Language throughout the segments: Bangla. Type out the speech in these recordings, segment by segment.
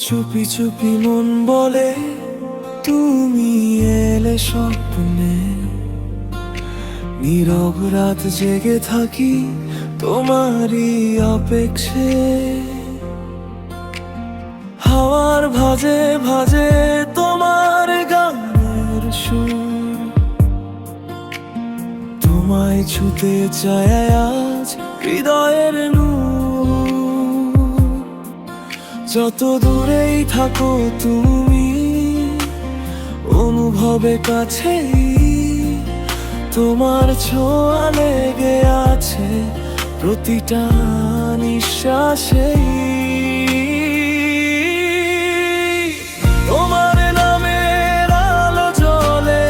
চুপি চুপি মন বলে তুমি এলে স্বপ্নে, নীরব রাত জেগে থাকি তোমারই অপেক্ষে। হাওয়ার ভাজে ভাজে তোমার গানের সুর, তোমায় ছুতে চায় আজ হৃদয়ের নূর। যত দূরেই থাকো তুমি অনুভবে কাছেই, তোমার ছোঁয়া লেগে আছে প্রতিটা নিঃশ্বাসেই। তোমার নামের আলো জ্বলে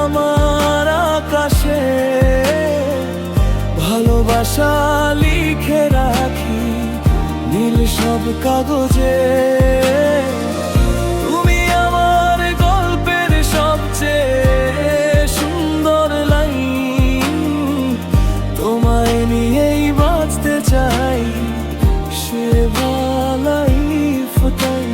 আমার আকাশে, ভালোবাসা লিখে রাখি নীল সব কাগজে। তুমি আমার গল্পের সবচেয়ে সুন্দর লাইন, তোমায় নিয়েই বাঁচতে চাই সে লাইফ টাইম।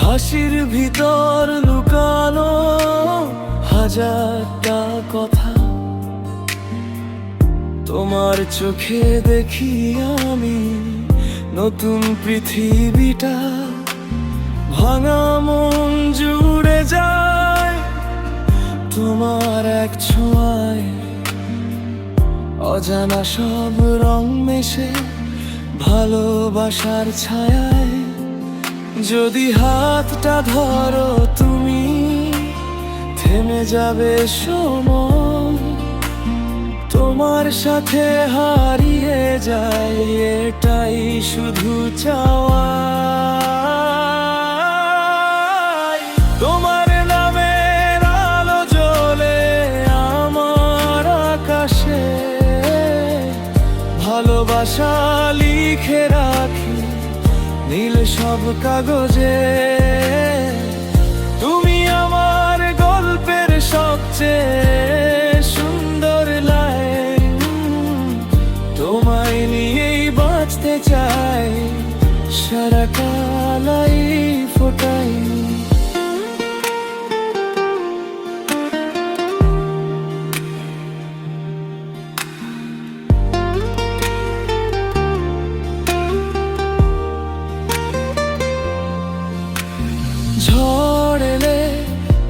হাসির ভিতর লুকানো হাজারটা কথা, তোমার চোখে দেখি আমি নতুন পৃথিবীটা। ভাঙা মন জুড়ে যায় তোমার এক ছোঁয়ায়, অজানা সব রং মেশে ভালোবাসার ছায়ায়। যদি হাতটা ধরো তুমি থেমে যাবে সময়, তোমার সাথে হারিয়ে যায় এটাই শুধু চাওয়া। তোমার নামের আলো জ্বলে আমার আকাশে, ভালোবাসা লিখে রাখি নীল সব কাগজে। তুমি আমার গল্পের সবচেয়ে সুন্দর লাইন, তোমায় নিয়েই বাঁচতে চাই সারাটা লাইফ টাইম। ঝড় এলে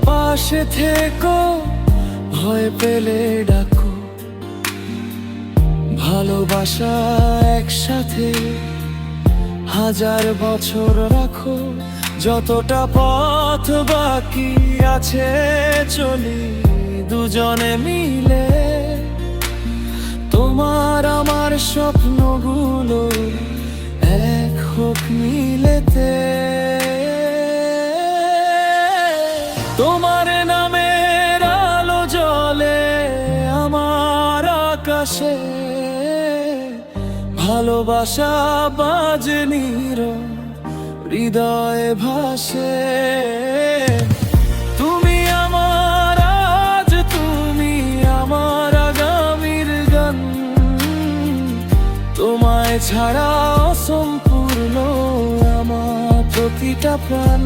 পাশে থেকো, ভয় পেলে ডাকো, ভালোবাসা একসাথে হাজার বছর রাখো। যতটা পথ বাকি আছে চলি দুজনে মিলে, তোমার আমার স্বপ্নগুলো এক হোক মিলেতে। তোমার নামের আলো জ্বলে আমার আকাশে, ভালোবাসা বাজে নীরব হৃদয়ে ভাসে। তুমি আমার আজ, তুমি আমার আগামীর গান, তোমায় ছাড়া অসম্পূর্ণ আমার প্রতিটা প্রাণ।